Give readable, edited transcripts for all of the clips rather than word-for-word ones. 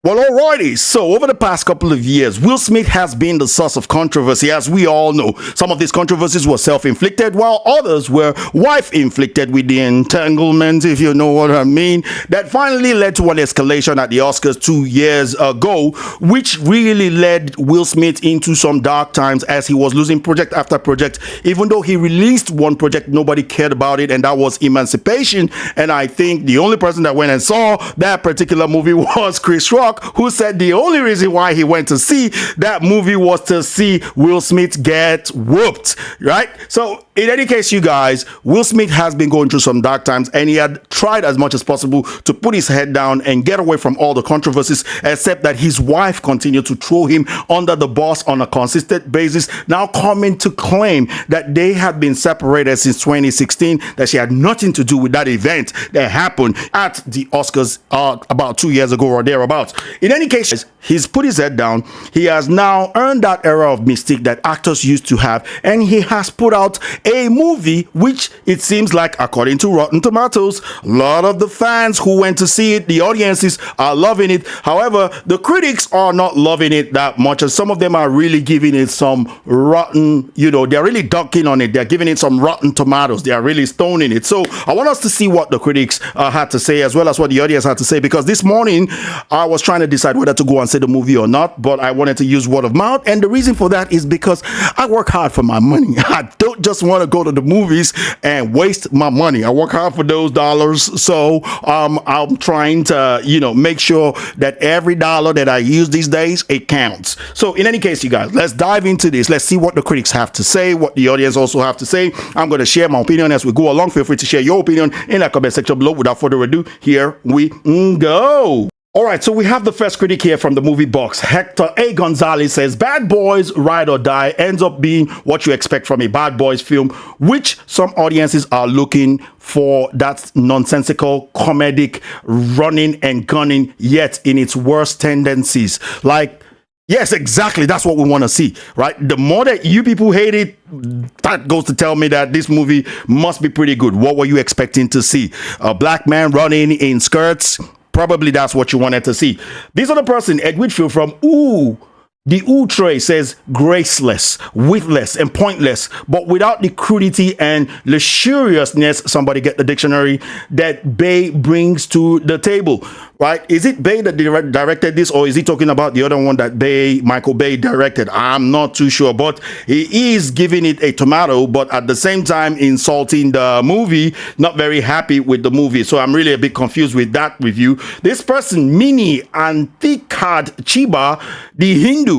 Well, alrighty. So, over the past couple of years, Will Smith has been the source of controversy, as we all know. Some of these controversies were self-inflicted, while others were wife-inflicted with the entanglement, if you know what I mean. That finally led to an escalation at the Oscars 2 years ago, which really led Will Smith into some dark times as he was losing project after project. Even though he released one project, nobody cared about it, and that was Emancipation. And I think the only person that went and saw that particular movie was Chris Rock, who said the only reason why he went to see that movie was to see Will Smith get whooped, right? So, in any case, you guys, Will Smith has been going through some dark times, and he had tried as much as possible to put his head down and get away from all the controversies, except that his wife continued to throw him under the bus on a consistent basis, now coming to claim that they had been separated since 2016, that she had nothing to do with that event that happened at the Oscars about 2 years ago or thereabouts. In any case, he's put his head down. He has now earned that era of mystique that actors used to have, and he has put out a movie which it seems like, according to Rotten Tomatoes, a lot of the fans who went to see it, the audiences are loving it. However, the critics are not loving it that much, and some of them are really giving it some rotten, they're really dunking on it. They're giving it some rotten tomatoes. They are really stoning it. So I want us to see what the critics had to say, as well as what the audience had to say, because this morning I was trying to decide whether to go and see the movie or not, but I wanted to use word of mouth, and the reason for that is because I work hard for my money. I don't just want to go to the movies and waste my money. I work hard for those dollars, so I'm trying to make sure that every dollar that I use these days, it counts. So in any case, you guys, let's dive into this. Let's see what the critics have to say, what the audience also have to say. I'm going to share my opinion as we go along. Feel free to share your opinion in the comment section below. Without further ado, here we go. All right, so we have the first critic here from the Movie Box. Hector A. Gonzalez says, Bad Boys Ride or Die ends up being what you expect from a Bad Boys film, which some audiences are looking for, that nonsensical, comedic, running and gunning, yet in its worst tendencies. Like, yes, exactly. That's what we want to see, right? The more that you people hate it, that goes to tell me that this movie must be pretty good. What were you expecting to see? A black man running in skirts? Probably that's what you wanted to see. This other person, Ed Whitfield from the tray, says graceless, witless, and pointless, but without the crudity and luxuriousness, somebody get the dictionary, that Bay brings to the table, right? Is it Bay that directed this, or is he talking about the other one that Michael Bay directed? I'm not too sure, but he is giving it a tomato, but at the same time insulting the movie, not very happy with the movie. So I'm really a bit confused with that review. This person, Mini Antikad Chiba, the Hindu,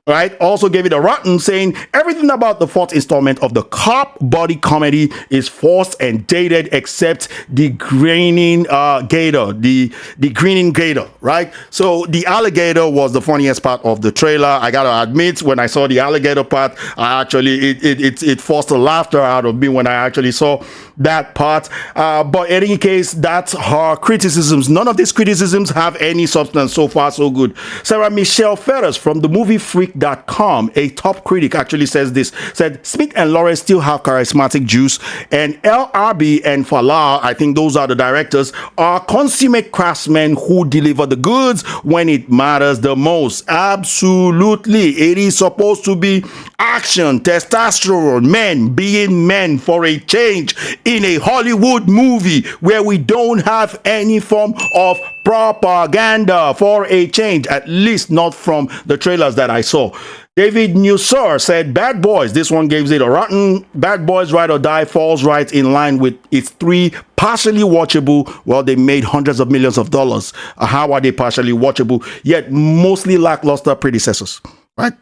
right, also gave it a rotten, saying everything about the fourth installment of the cop body comedy is forced and dated, except the grinning gator, the grinning gator, right? So the alligator was the funniest part of the trailer. I gotta admit, when I saw the alligator part, I actually it forced a laughter out of me when I actually saw that part. But in any case, that's her criticisms. None of these criticisms have any substance. So far, so good. Sarah Michelle Ferris from the MovieFreak.com, a top critic, actually says this, said Smith and Lawrence still have charismatic juice, and LRB and Falah, I think those are the directors, are consummate craftsmen who deliver the goods when it matters the most. Absolutely. It is supposed to be action, testosterone, men being men for a change in a Hollywood movie where we don't have any form of propaganda for a change, at least not from the trailers that I saw. David Newsor said, Bad Boys, this one gives it a rotten. Bad Boys Ride or Die falls right in line with its three partially watchable. Well, they made hundreds of millions of dollars. How are they partially watchable, yet mostly lackluster predecessors, right?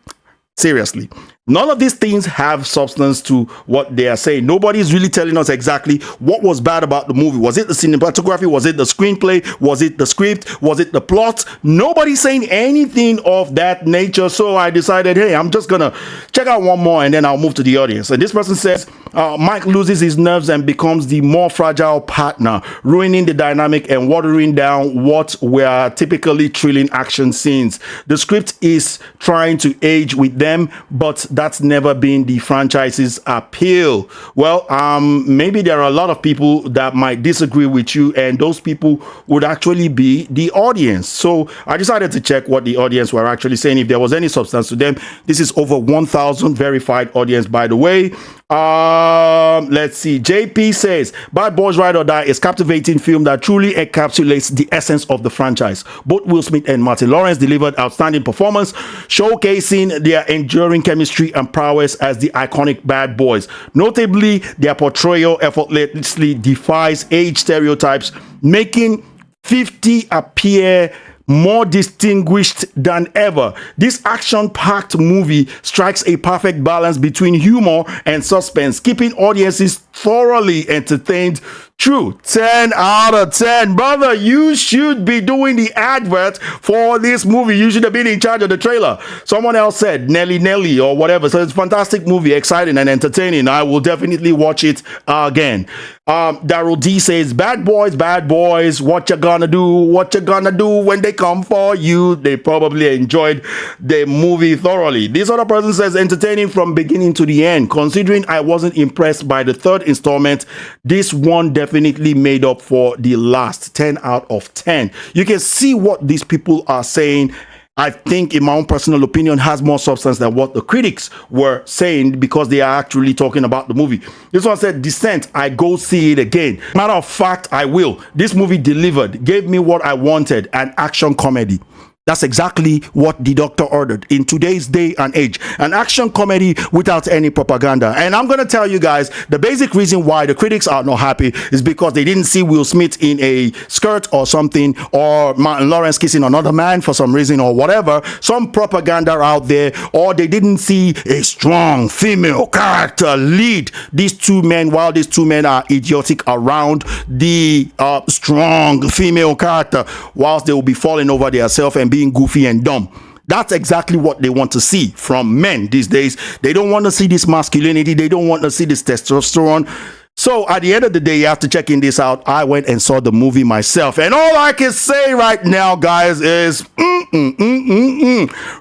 Seriously. None of these things have substance to what they are saying. Nobody's really telling us exactly what was bad about the movie. Was it the cinematography? Was it the screenplay? Was it the script? Was it the plot? Nobody's saying anything of that nature. So I decided, hey, I'm just going to check out one more and then I'll move to the audience. And this person says, Mike loses his nerves and becomes the more fragile partner, ruining the dynamic and watering down what were typically thrilling action scenes. The script is trying to age with them, but that's never been the franchise's appeal. Well, maybe there are a lot of people that might disagree with you, and those people would actually be the audience. So I decided to check what the audience were actually saying, if there was any substance to them. This is over 1,000 verified audience, by the way. Let's see. JP says Bad Boys Ride or Die is captivating film that truly encapsulates the essence of the franchise. Both Will Smith and Martin Lawrence delivered outstanding performance, showcasing their enduring chemistry and prowess as the iconic bad boys. Notably, their portrayal effortlessly defies age stereotypes, making 50 appear more distinguished than ever. This action-packed movie strikes a perfect balance between humor and suspense, keeping audiences thoroughly entertained. True, 10 out of 10. Brother, you should be doing the advert for this movie. You should have been in charge of the trailer. Someone else said Nelly or whatever. So it's a fantastic movie, exciting and entertaining. I will definitely watch it again. Daryl D says, bad boys, what you gonna do? What you gonna do when they come for you? They probably enjoyed the movie thoroughly. This other person says, entertaining from beginning to the end. Considering I wasn't impressed by the third installment, this one definitely made up for the last. 10 out of 10. You can see what these people are saying. I think, in my own personal opinion, has more substance than what the critics were saying, because they are actually talking about the movie. This one said, Descent, I go see it again. Matter of fact, I will. This movie delivered, gave me what I wanted, an action comedy. That's exactly what the doctor ordered in today's day and age. An action comedy without any propaganda. And I'm going to tell you guys, the basic reason why the critics are not happy is because they didn't see Will Smith in a skirt or something, or Martin Lawrence kissing another man for some reason or whatever, some propaganda out there, or they didn't see a strong female character lead these two men, while these two men are idiotic around the strong female character, whilst they will be falling over themselves and being goofy and dumb. That's exactly what they want to see from men these days. They don't want to see this masculinity. They don't want to see this testosterone. So at the end of the day, after checking this out, I went and saw the movie myself. And all I can say right now, guys, is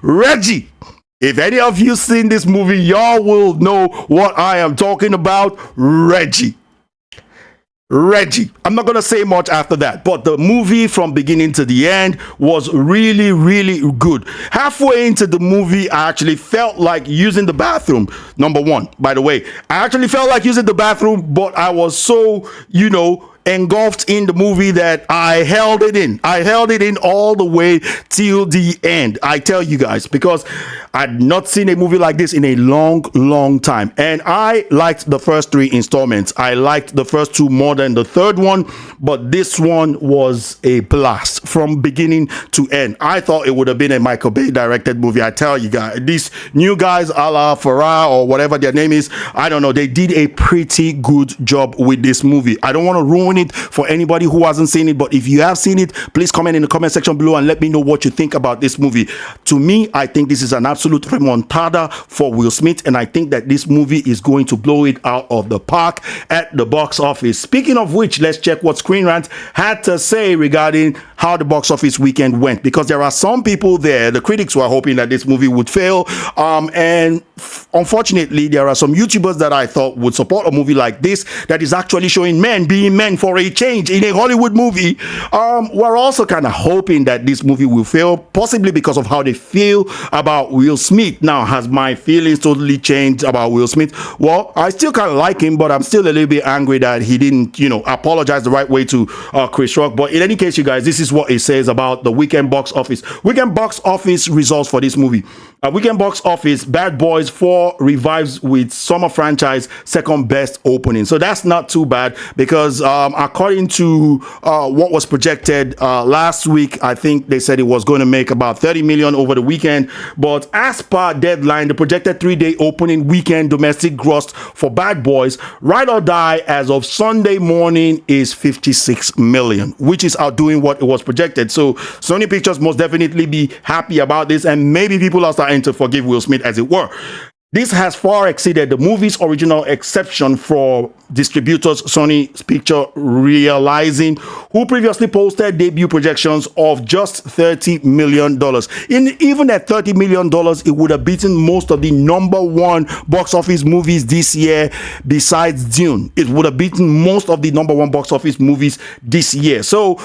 Reggie. If any of you seen this movie, y'all will know what I am talking about. Reggie. I'm not going to say much after that, but the movie from beginning to the end was really, really good. Halfway into the movie, I actually felt like using the bathroom. Number one, by the way, I actually felt like using the bathroom, but I was so, engulfed in the movie that I held it in. I held it in all the way till the end. I tell you guys, because I'd not seen a movie like this in a long time. And I liked the first three installments. I liked the first two more than the third one, but this one was a blast from beginning to end. I thought it would have been a Michael Bay directed movie. I tell you guys, these new guys, a la Farah or whatever their name is, I don't know, they did a pretty good job with this movie. I don't want to ruin it for anybody who hasn't seen it, but if you have seen it, please comment in the comment section below and let me know what you think about this movie. To me, I think this is an absolute remontada for Will Smith, and I think that this movie is going to blow it out of the park at the box office. Speaking of which, let's check what Screen Rant had to say regarding how the box office weekend went, because there are some people there, the critics were hoping that this movie would fail, and unfortunately there are some YouTubers that I thought would support a movie like this that is actually showing men being men for a change in a Hollywood movie. We're also kind of hoping that this movie will fail, possibly because of how they feel about Will Smith. Now, has my feelings totally changed about Will Smith? Well, I still kind of like him, but I'm still a little bit angry that he didn't, apologize the right way to Chris Rock. But in any case, you guys, this is what it says about the weekend box office. Weekend box office results for this movie. Weekend box office, Bad Boys 4 revives with summer franchise second best opening. So that's not too bad, because according to what was projected last week, I think they said it was going to make about 30 million over the weekend. But as per Deadline, the projected 3-day opening weekend domestic gross for Bad Boys Ride or Die as of Sunday morning is 56 million, which is outdoing what it was projected. So Sony Pictures must definitely be happy about this, and maybe people are starting to forgive Will Smith, as it were. This has far exceeded the movie's original exception for distributors Sony Picture realizing, who previously posted debut projections of just $30 million. Even at $30 million, it would have beaten most of the number one box office movies this year besides Dune. It would have beaten most of the number one box office movies this year. So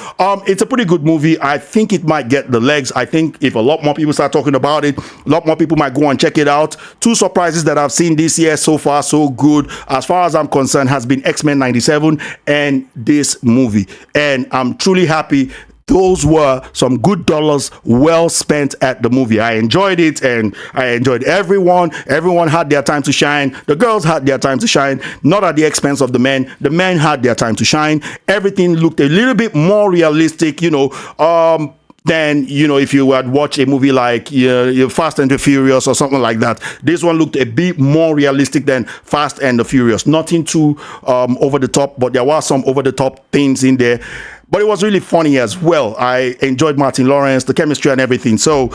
it's a pretty good movie. I think it might get the legs. I think if a lot more people start talking about it, a lot more people might go and check it out. Two surprises that I've seen this year so far, so good, as far as I'm concerned, has been X-Men 97 and this movie. And I'm truly happy. Those were some good dollars well spent at the movie. I enjoyed it, and I enjoyed everyone. Everyone had their time to shine. The girls had their time to shine, not at the expense of the men. The men had their time to shine. Everything looked a little bit more realistic, than, if you had watched a movie like Fast and the Furious or something like that. This one looked a bit more realistic than Fast and the Furious. Nothing too over the top, but there were some over the top things in there. But it was really funny as well. I enjoyed Martin Lawrence, the chemistry and everything. So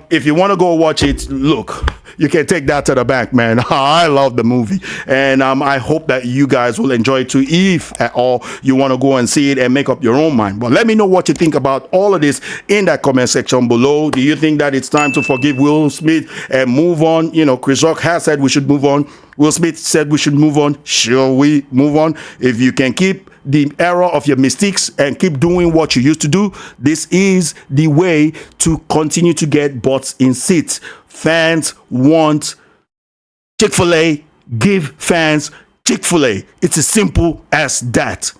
if you want to go watch it, look, you can take that to the bank, man. I love the movie. And I hope that you guys will enjoy it too, if at all you want to go and see it and make up your own mind. But let me know what you think about all of this in that comment section below. Do you think that it's time to forgive Will Smith and move on? Chris Rock has said we should move on. Will Smith said we should move on. Shall we move on? If you can keep the error of your mistakes and keep doing what you used to do, this is the way to continue to get butts in seats. Fans want Chick-fil-A. Give fans Chick-fil-A. It's as simple as that.